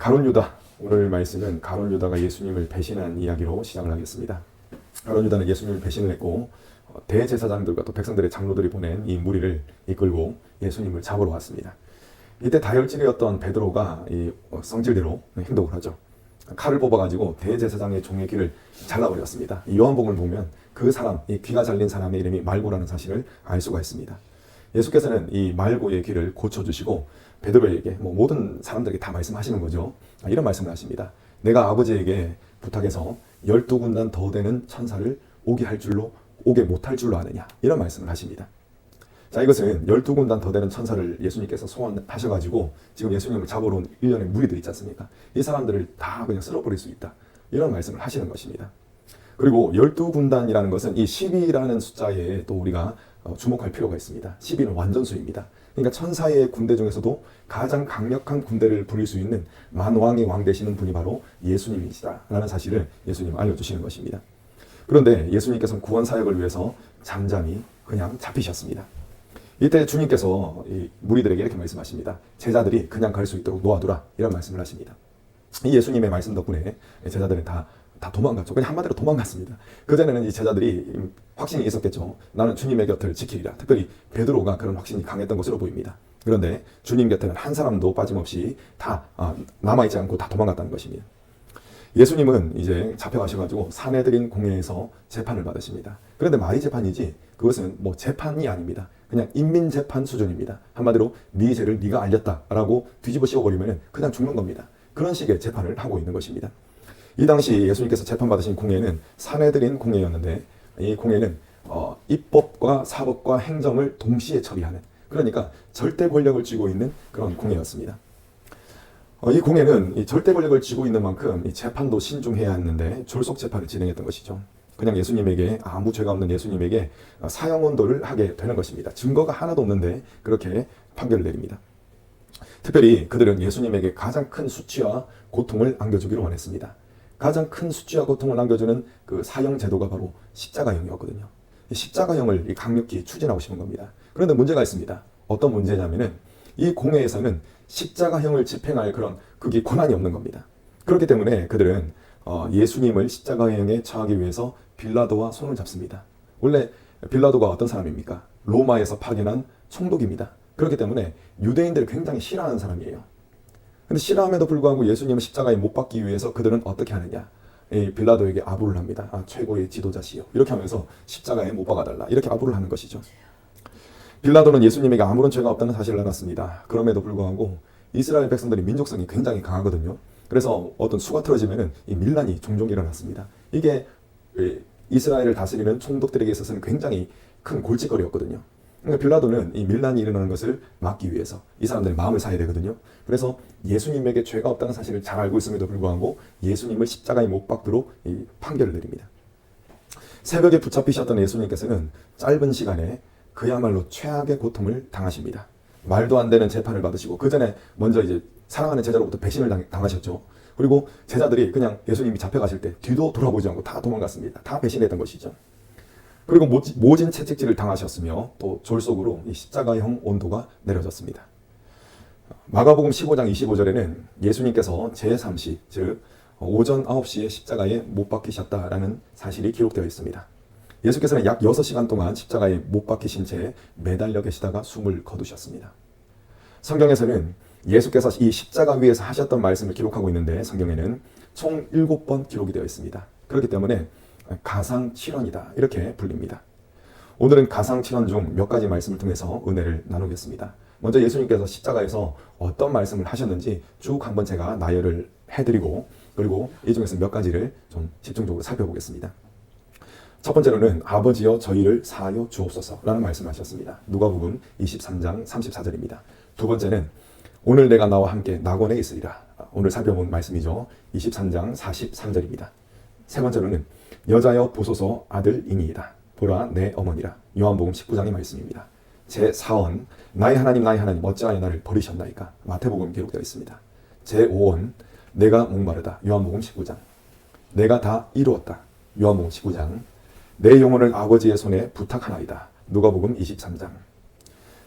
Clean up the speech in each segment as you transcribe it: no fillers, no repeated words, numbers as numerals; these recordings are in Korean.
가룟 유다, 오늘 말씀은 가룟 유다가 예수님을 배신한 이야기로 시작을 하겠습니다. 가룟 유다는 예수님을 배신을 했고 대제사장들과 또 백성들의 장로들이 보낸 이 무리를 이끌고 예수님을 잡으러 왔습니다. 이때 다혈질이었던 베드로가 이 성질대로 행동을 하죠. 칼을 뽑아가지고 대제사장의 종의 귀를 잘라버렸습니다. 이 요한복음을 보면 그 사람, 이 귀가 잘린 사람의 이름이 말고라는 사실을 알 수가 있습니다. 예수께서는 이 말고의 귀를 고쳐주시고 베드로에게 모든 사람들에게 다 말씀하시는 거죠. 이런 말씀을 하십니다. 내가 아버지에게 부탁해서 12군단 더 되는 천사를 오게 못할 줄로 아느냐, 이런 말씀을 하십니다. 자, 이것은 12군단 더 되는 천사를 예수님께서 소환하셔가지고 지금 예수님을 잡으러 온 일련의 무리들 있지 않습니까? 이 사람들을 다 그냥 쓸어버릴 수 있다, 이런 말씀을 하시는 것입니다. 그리고 12군단이라는 것은 이 12라는 숫자에 또 우리가 주목할 필요가 있습니다. 12는 완전수입니다. 그러니까 천사의 군대 중에서도 가장 강력한 군대를 부릴 수 있는 만왕의 왕 되시는 분이 바로 예수님이시다라는 사실을 예수님 알려주시는 것입니다. 그런데 예수님께서는 구원 사역을 위해서 잠잠히 그냥 잡히셨습니다. 이때 주님께서 이 무리들에게 이렇게 말씀하십니다. 제자들이 그냥 갈 수 있도록 놓아두라, 이런 말씀을 하십니다. 이 예수님의 말씀 덕분에 제자들은 다 도망갔죠. 그냥 한마디로 도망갔습니다. 그전에는 이 제자들이 확신이 있었겠죠. 나는 주님의 곁을 지키리라. 특별히 베드로가 그런 확신이 강했던 것으로 보입니다. 그런데 주님 곁에는 한 사람도 빠짐없이 다 남아있지 않고 다 도망갔다는 것입니다. 예수님은 이제 잡혀가셔가지고 사내들인 공회에서 재판을 받으십니다. 그런데 말이 재판이지 그것은 재판이 아닙니다. 그냥 인민재판 수준입니다. 한마디로 네 죄를 네가 알렸다라고 뒤집어 씌워버리면 그냥 죽는 겁니다. 그런 식의 재판을 하고 있는 것입니다. 이 당시 예수님께서 재판받으신 공회는 사내들인 공회였는데, 이 공회는 입법과 사법과 행정을 동시에 처리하는, 그러니까 절대 권력을 쥐고 있는 그런 공회였습니다. 이 공회는 이 절대 권력을 쥐고 있는 만큼 이 재판도 신중해야 했는데 졸속 재판을 진행했던 것이죠. 그냥 예수님에게, 아무 죄가 없는 예수님에게 사형언도를 하게 되는 것입니다. 증거가 하나도 없는데 그렇게 판결을 내립니다. 특별히 그들은 예수님에게 가장 큰 수치와 고통을 안겨주기를 원했습니다. 가장 큰 수치와 고통을 안겨주는 그 사형 제도가 바로 십자가형이었거든요. 십자가형을 강력히 추진하고 싶은 겁니다. 그런데 문제가 있습니다. 어떤 문제냐면은 이 공회에서는 십자가형을 집행할 그게 권한이 없는 겁니다. 그렇기 때문에 그들은 예수님을 십자가형에 처하기 위해서 빌라도와 손을 잡습니다. 원래 빌라도가 어떤 사람입니까? 로마에서 파견한 총독입니다. 그렇기 때문에 유대인들을 굉장히 싫어하는 사람이에요. 근데 싫어함에도 불구하고 예수님을 십자가에 못 박기 위해서 그들은 어떻게 하느냐? 빌라도에게 아부를 합니다. 최고의 지도자시여, 이렇게 하면서 십자가에 못 박아달라, 이렇게 아부를 하는 것이죠. 빌라도는 예수님에게 아무런 죄가 없다는 사실을 알았습니다. 그럼에도 불구하고 이스라엘 백성들이 민족성이 굉장히 강하거든요. 그래서 어떤 수가 틀어지면은 이 밀란이 종종 일어났습니다. 이게 이스라엘을 다스리는 총독들에게 있어서는 굉장히 큰 골칫거리였거든요. 그러니까 빌라도는 이 밀란이 일어나는 것을 막기 위해서 이 사람들의 마음을 사야 되거든요. 그래서 예수님에게 죄가 없다는 사실을 잘 알고 있음에도 불구하고 예수님을 십자가에 못 박도록 이 판결을 내립니다. 새벽에 붙잡히셨던 예수님께서는 짧은 시간에 그야말로 최악의 고통을 당하십니다. 말도 안 되는 재판을 받으시고, 그 전에 먼저 이제 사랑하는 제자로부터 배신을 당하셨죠. 그리고 제자들이 그냥 예수님이 잡혀가실 때 뒤도 돌아보지 않고 다 도망갔습니다. 다 배신했던 것이죠. 그리고 모진 채찍질을 당하셨으며 또 졸속으로 이 십자가형 온도가 내려졌습니다. 마가복음 15장 25절에는 예수님께서 제3시, 즉 오전 9시에 십자가에 못 박히셨다라는 사실이 기록되어 있습니다. 예수께서는 약 6시간 동안 십자가에 못 박히신 채 매달려 계시다가 숨을 거두셨습니다. 성경에서는 예수께서 이 십자가 위에서 하셨던 말씀을 기록하고 있는데, 성경에는 총 7번 기록이 되어 있습니다. 그렇기 때문에 가상칠언이다, 이렇게 불립니다. 오늘은 가상칠언 중 몇 가지 말씀을 통해서 은혜를 나누겠습니다. 먼저 예수님께서 십자가에서 어떤 말씀을 하셨는지 쭉 한번 제가 나열을 해드리고, 그리고 이 중에서 몇 가지를 좀 집중적으로 살펴보겠습니다. 첫 번째로는 아버지여 저희를 사하여 주옵소서라는 말씀을 하셨습니다. 누가복음 23장 34절입니다. 두 번째는 오늘 내가 나와 함께 낙원에 있으리라. 오늘 살펴본 말씀이죠. 23장 43절입니다. 세 번째로는 여자여 보소서 아들이니이다. 보라 내 어머니라. 요한복음 19장의 말씀입니다. 제4원 나의 하나님 어찌하여 나를 버리셨나이까. 마태복음 기록되어 있습니다. 제5원 내가 목마르다. 요한복음 19장. 내가 다 이루었다. 요한복음 19장. 내 영혼을 아버지의 손에 부탁하나이다. 누가복음 23장.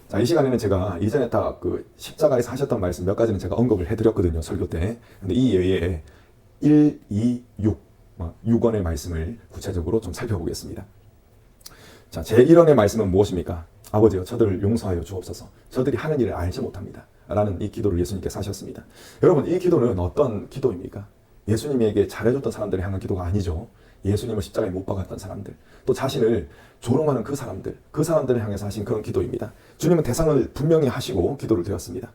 자, 이 시간에는 제가 이전에 다 그 십자가에서 하셨던 말씀 몇 가지는 제가 언급을 해드렸거든요, 설교 때. 근데 이 외에 1, 2, 6, 6원의 말씀을 구체적으로 좀 살펴보겠습니다. 자, 제 1원의 말씀은 무엇입니까? 아버지여, 저들을 용서하여 주옵소서. 저들이 하는 일을 알지 못합니다. 라는 이 기도를 예수님께서 하셨습니다. 여러분, 이 기도는 어떤 기도입니까? 예수님에게 잘해줬던 사람들을 향한 기도가 아니죠. 예수님을 십자가에 못 박았던 사람들, 또 자신을 조롱하는 그 사람들을 향해서 하신 그런 기도입니다. 주님은 대상을 분명히 하시고 기도를 드렸습니다.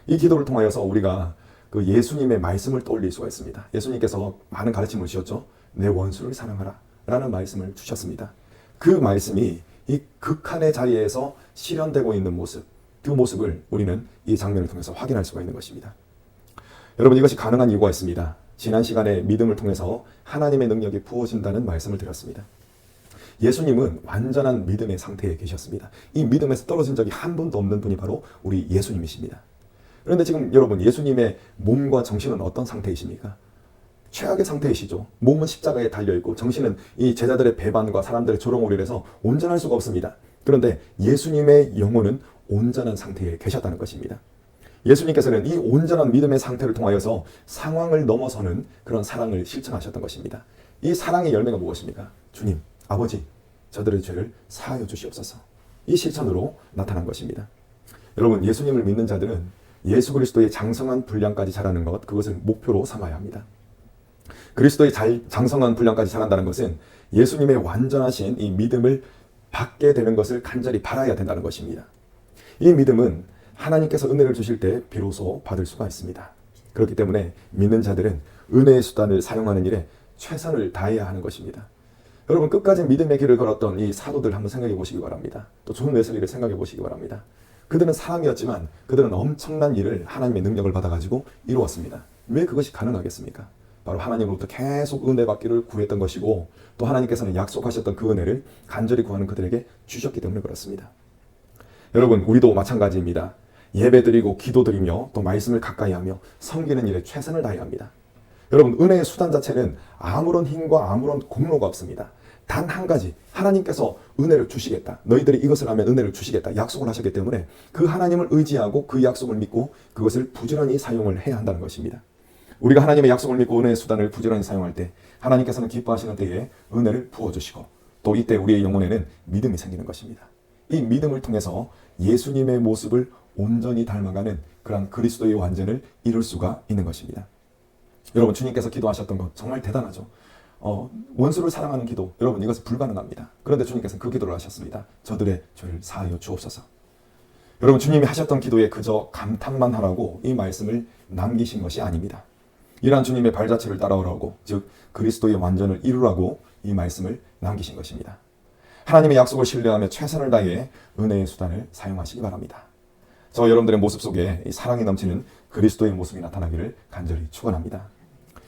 이 기도를 통하여서 우리가 그 예수님의 말씀을 떠올릴 수가 있습니다. 예수님께서 많은 가르침을 주셨죠. 내 원수를 사랑하라 라는 말씀을 주셨습니다. 그 말씀이 이 극한의 자리에서 실현되고 있는 모습, 그 모습을 우리는 이 장면을 통해서 확인할 수가 있는 것입니다. 여러분, 이것이 가능한 이유가 있습니다. 지난 시간에 믿음을 통해서 하나님의 능력이 부어진다는 말씀을 드렸습니다. 예수님은 완전한 믿음의 상태에 계셨습니다. 이 믿음에서 떨어진 적이 한 번도 없는 분이 바로 우리 예수님이십니다. 그런데 지금 여러분, 예수님의 몸과 정신은 어떤 상태이십니까? 최악의 상태이시죠. 몸은 십자가에 달려있고 정신은 이 제자들의 배반과 사람들의 조롱을 인해서 온전할 수가 없습니다. 그런데 예수님의 영혼은 온전한 상태에 계셨다는 것입니다. 예수님께서는 이 온전한 믿음의 상태를 통하여서 상황을 넘어서는 그런 사랑을 실천하셨던 것입니다. 이 사랑의 열매가 무엇입니까? 주님, 아버지, 저들의 죄를 사하여 주시옵소서. 이 실천으로 나타난 것입니다. 여러분, 예수님을 믿는 자들은 예수 그리스도의 장성한 분량까지 자라는 것, 그것을 목표로 삼아야 합니다. 그리스도의 장성한 분량까지 자란다는 것은 예수님의 완전하신 이 믿음을 받게 되는 것을 간절히 바라야 된다는 것입니다. 이 믿음은 하나님께서 은혜를 주실 때 비로소 받을 수가 있습니다. 그렇기 때문에 믿는 자들은 은혜의 수단을 사용하는 일에 최선을 다해야 하는 것입니다. 여러분, 끝까지 믿음의 길을 걸었던 이 사도들 한번 생각해 보시기 바랍니다. 또 존 웨슬리를 생각해 보시기 바랍니다. 그들은 사람이었지만 그들은 엄청난 일을 하나님의 능력을 받아가지고 이루었습니다. 왜 그것이 가능하겠습니까? 바로 하나님으로부터 계속 은혜 받기를 구했던 것이고, 또 하나님께서는 약속하셨던 그 은혜를 간절히 구하는 그들에게 주셨기 때문에 그렇습니다. 여러분, 우리도 마찬가지입니다. 예배드리고 기도드리며 또 말씀을 가까이 하며 섬기는 일에 최선을 다해야 합니다. 여러분, 은혜의 수단 자체는 아무런 힘과 아무런 공로가 없습니다. 단 한 가지, 하나님께서 은혜를 주시겠다, 너희들이 이것을 하면 은혜를 주시겠다 약속을 하셨기 때문에 그 하나님을 의지하고 그 약속을 믿고 그것을 부지런히 사용을 해야 한다는 것입니다. 우리가 하나님의 약속을 믿고 은혜의 수단을 부지런히 사용할 때 하나님께서는 기뻐하시는 때에 은혜를 부어주시고, 또 이때 우리의 영혼에는 믿음이 생기는 것입니다. 이 믿음을 통해서 예수님의 모습을 온전히 닮아가는 그런 그리스도의 완전을 이룰 수가 있는 것입니다. 여러분, 주님께서 기도하셨던 것 정말 대단하죠. 원수를 사랑하는 기도, 여러분, 이것은 불가능합니다. 그런데 주님께서는 그 기도를 하셨습니다. 저들의 죄를 사하여 주옵소서. 여러분, 주님이 하셨던 기도에 그저 감탄만 하라고 이 말씀을 남기신 것이 아닙니다. 이러한 주님의 발자취를 따라오라고, 즉 그리스도의 완전을 이루라고 이 말씀을 남기신 것입니다. 하나님의 약속을 신뢰하며 최선을 다해 은혜의 수단을 사용하시기 바랍니다. 저 여러분들의 모습 속에 이 사랑이 넘치는 그리스도의 모습이 나타나기를 간절히 축원합니다.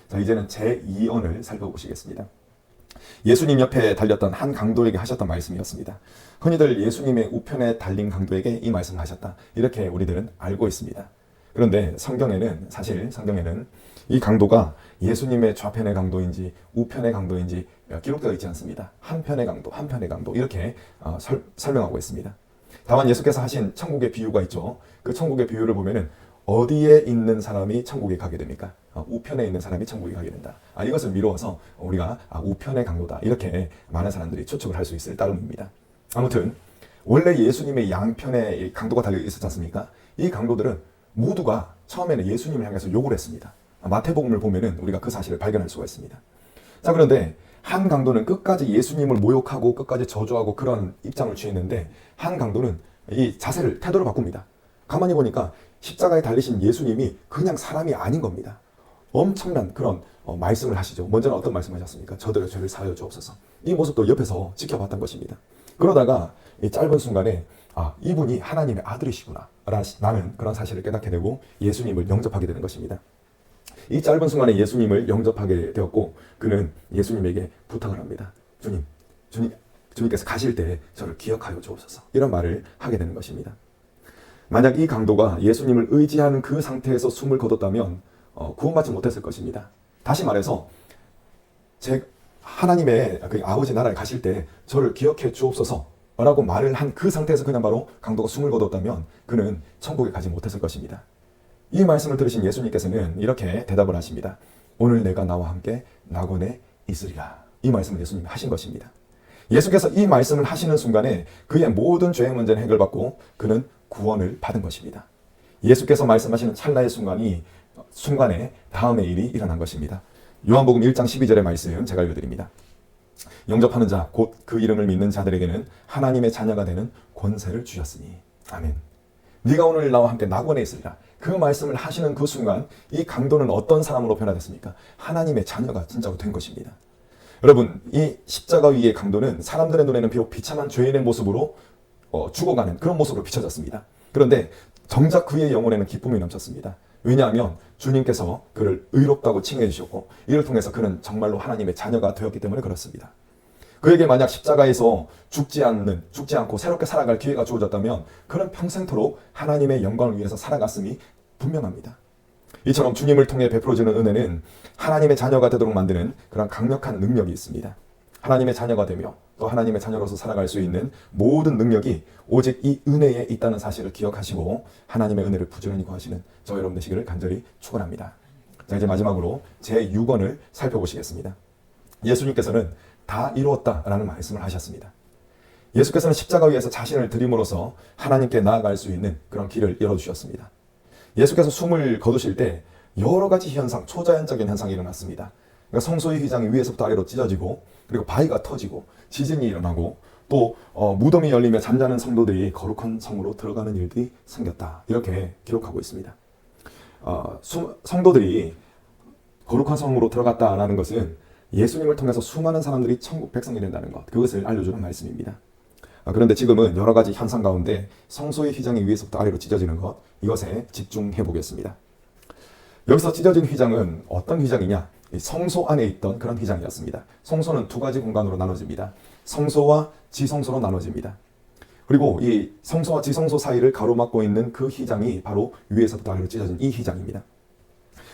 자, 이제는 제2언을 살펴보시겠습니다. 예수님 옆에 달렸던 한 강도에게 하셨던 말씀이었습니다. 흔히들 예수님의 우편에 달린 강도에게 이 말씀을 하셨다, 이렇게 우리들은 알고 있습니다. 그런데 사실 성경에는 이 강도가 예수님의 좌편의 강도인지 우편의 강도인지 기록되어 있지 않습니다. 한편의 강도 이렇게 설명하고 있습니다. 다만 예수께서 하신 천국의 비유가 있죠. 그 천국의 비유를 보면은 어디에 있는 사람이 천국에 가게 됩니까? 우편에 있는 사람이 천국에 가게 된다. 이것을 미루어서 우리가 우편의 강도다, 이렇게 많은 사람들이 추측을 할 수 있을 따름입니다. 아무튼 원래 예수님의 양편에 강도가 달려 있었지 않습니까? 이 강도들은 모두가 처음에는 예수님을 향해서 욕을 했습니다. 마태복음을 보면은 우리가 그 사실을 발견할 수가 있습니다. 자, 그런데 한 강도는 끝까지 예수님을 모욕하고 끝까지 저주하고 그런 입장을 취했는데, 한 강도는 이 태도를 바꿉니다. 가만히 보니까 십자가에 달리신 예수님이 그냥 사람이 아닌 겁니다. 엄청난 그런 말씀을 하시죠. 먼저는 어떤 말씀을 하셨습니까? 저들의 죄를 사하여 주옵소서. 이 모습도 옆에서 지켜봤던 것입니다. 그러다가 이 짧은 순간에 이분이 하나님의 아들이시구나 라는 그런 사실을 깨닫게 되고 예수님을 영접하게 되는 것입니다. 이 짧은 순간에 예수님을 영접하게 되었고, 그는 예수님에게 부탁을 합니다. 주님께서 가실 때 저를 기억하여 주옵소서, 이런 말을 하게 되는 것입니다. 만약 이 강도가 예수님을 의지하는 그 상태에서 숨을 거뒀다면 구원받지 못했을 것입니다. 다시 말해서 하나님의 그 아버지 나라에 가실 때 저를 기억해 주옵소서 라고 말을 한 그 상태에서 그냥 바로 강도가 숨을 거뒀다면 그는 천국에 가지 못했을 것입니다. 이 말씀을 들으신 예수님께서는 이렇게 대답을 하십니다. 오늘 내가 나와 함께 낙원에 있으리라. 이 말씀을 예수님이 하신 것입니다. 예수께서 이 말씀을 하시는 순간에 그의 모든 죄의 문제는 해결받고 그는 구원을 받은 것입니다. 예수께서 말씀하시는 찰나의 순간에 다음의 일이 일어난 것입니다. 요한복음 1장 12절의 말씀 제가 읽어드립니다. 영접하는 자 곧 그 이름을 믿는 자들에게는 하나님의 자녀가 되는 권세를 주셨으니 아멘. 네가 오늘 나와 함께 낙원에 있으리라. 그 말씀을 하시는 그 순간 이 강도는 어떤 사람으로 변화됐습니까? 하나님의 자녀가 진짜로 된 것입니다. 여러분, 이 십자가 위의 강도는 사람들의 눈에는 비록 비참한 죄인의 모습으로 죽어가는 그런 모습으로 비춰졌습니다. 그런데 정작 그의 영혼에는 기쁨이 넘쳤습니다. 왜냐하면 주님께서 그를 의롭다고 칭해 주셨고 이를 통해서 그는 정말로 하나님의 자녀가 되었기 때문에 그렇습니다. 그에게 만약 십자가에서 죽지 않고 새롭게 살아갈 기회가 주어졌다면 그는 평생토록 하나님의 영광을 위해서 살아갔음이 분명합니다. 이처럼 주님을 통해 베풀어지는 은혜는 하나님의 자녀가 되도록 만드는 그런 강력한 능력이 있습니다. 하나님의 자녀가 되며 또 하나님의 자녀로서 살아갈 수 있는 모든 능력이 오직 이 은혜에 있다는 사실을 기억하시고 하나님의 은혜를 부지런히 구하시는 저 여러분 되시기를 간절히 축원합니다. 자, 이제 마지막으로 제6원을 살펴보시겠습니다. 예수님께서는 다 이루었다라는 말씀을 하셨습니다. 예수께서는 십자가 위에서 자신을 드림으로써 하나님께 나아갈 수 있는 그런 길을 열어주셨습니다. 예수께서 숨을 거두실 때 여러 가지 현상, 초자연적인 현상이 일어났습니다. 그러니까 성소의 휘장이 위에서부터 아래로 찢어지고 그리고 바위가 터지고 지진이 일어나고 또 무덤이 열리며 잠자는 성도들이 거룩한 성으로 들어가는 일들이 생겼다. 이렇게 기록하고 있습니다. 성도들이 거룩한 성으로 들어갔다라는 것은 예수님을 통해서 수많은 사람들이 천국 백성이 된다는 것, 그것을 알려주는 말씀입니다. 그런데 지금은 여러 가지 현상 가운데 성소의 휘장이 위에서부터 아래로 찢어지는 것, 이것에 집중해 보겠습니다. 여기서 찢어진 휘장은 어떤 휘장이냐? 성소 안에 있던 그런 휘장이었습니다. 성소는 두 가지 공간으로 나눠집니다. 성소와 지성소로 나눠집니다. 그리고 이 성소와 지성소 사이를 가로막고 있는 그 휘장이 바로 위에서부터 아래로 찢어진 이 휘장입니다.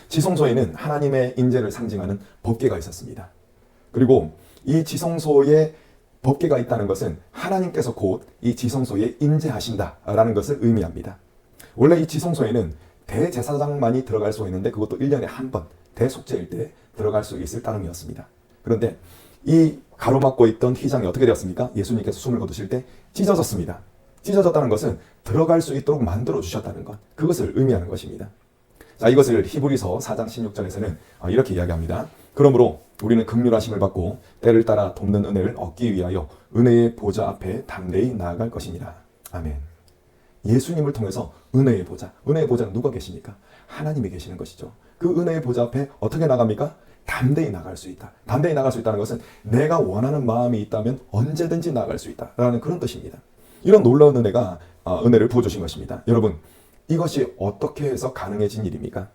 지성소에는 하나님의 인재를 상징하는 법궤가 있었습니다. 그리고 이 지성소에 법궤가 있다는 것은 하나님께서 곧 이 지성소에 임재하신다라는 것을 의미합니다. 원래 이 지성소에는 대제사장만이 들어갈 수 있는데 그것도 1년에 한 번 대속죄일 때 들어갈 수 있을 따름이었습니다. 그런데 이 가로막고 있던 휘장이 어떻게 되었습니까? 예수님께서 숨을 거두실 때 찢어졌습니다. 찢어졌다는 것은 들어갈 수 있도록 만들어 주셨다는 것, 그것을 의미하는 것입니다. 자, 이것을 히브리서 4장 16절에서는 이렇게 이야기합니다. 그러므로 우리는 긍휼하심을 받고 때를 따라 돕는 은혜를 얻기 위하여 은혜의 보좌 앞에 담대히 나아갈 것이니라. 아멘. 예수님을 통해서 은혜의 보좌는 누가 계십니까? 하나님이 계시는 것이죠. 그 은혜의 보좌 앞에 어떻게 나갑니까? 담대히 나갈 수 있다. 담대히 나갈 수 있다는 것은 내가 원하는 마음이 있다면 언제든지 나갈 수 있다라는 그런 뜻입니다. 이런 놀라운 은혜를 부어주신 것입니다. 여러분, 이것이 어떻게 해서 가능해진 일입니까?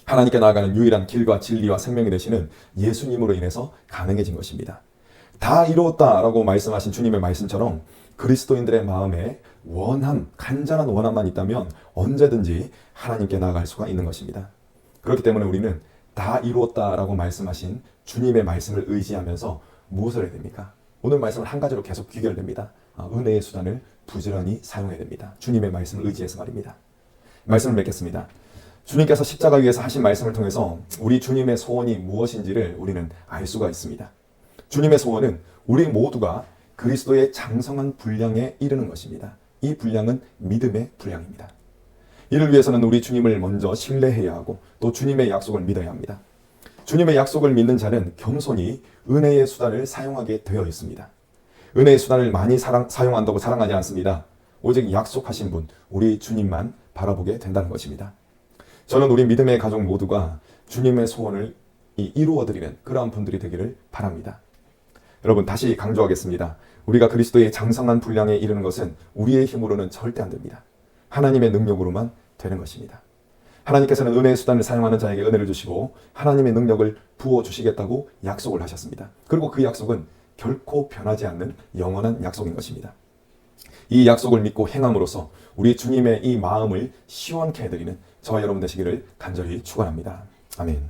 하나님께 나아가는 유일한 길과 진리와 생명이 되시는 예수님으로 인해서 가능해진 것입니다. 다 이루었다라고 말씀하신 주님의 말씀처럼 그리스도인들의 마음에 간절한 원함만 있다면 언제든지 하나님께 나아갈 수가 있는 것입니다. 그렇기 때문에 우리는 다 이루었다라고 말씀하신 주님의 말씀을 의지하면서 무엇을 해야 됩니까? 오늘 말씀을 한 가지로 계속 귀결됩니다. 은혜의 수단을 부지런히 사용해야 됩니다. 주님의 말씀을 의지해서 말입니다. 말씀을 맺겠습니다. 주님께서 십자가 위에서 하신 말씀을 통해서 우리 주님의 소원이 무엇인지를 우리는 알 수가 있습니다. 주님의 소원은 우리 모두가 그리스도의 장성한 분량에 이르는 것입니다. 이 분량은 믿음의 분량입니다. 이를 위해서는 우리 주님을 먼저 신뢰해야 하고 또 주님의 약속을 믿어야 합니다. 주님의 약속을 믿는 자는 겸손히 은혜의 수단을 사용하게 되어 있습니다. 은혜의 수단을 많이 사용한다고 자랑하지 않습니다. 오직 약속하신 분, 우리 주님만 바라보게 된다는 것입니다. 저는 우리 믿음의 가족 모두가 주님의 소원을 이루어드리는 그러한 분들이 되기를 바랍니다. 여러분, 다시 강조하겠습니다. 우리가 그리스도의 장성한 분량에 이르는 것은 우리의 힘으로는 절대 안 됩니다. 하나님의 능력으로만 되는 것입니다. 하나님께서는 은혜의 수단을 사용하는 자에게 은혜를 주시고 하나님의 능력을 부어주시겠다고 약속을 하셨습니다. 그리고 그 약속은 결코 변하지 않는 영원한 약속인 것입니다. 이 약속을 믿고 행함으로써 우리 주님의 이 마음을 시원케 해드리는 저와 여러분 되시기를 간절히 축원합니다. 아멘.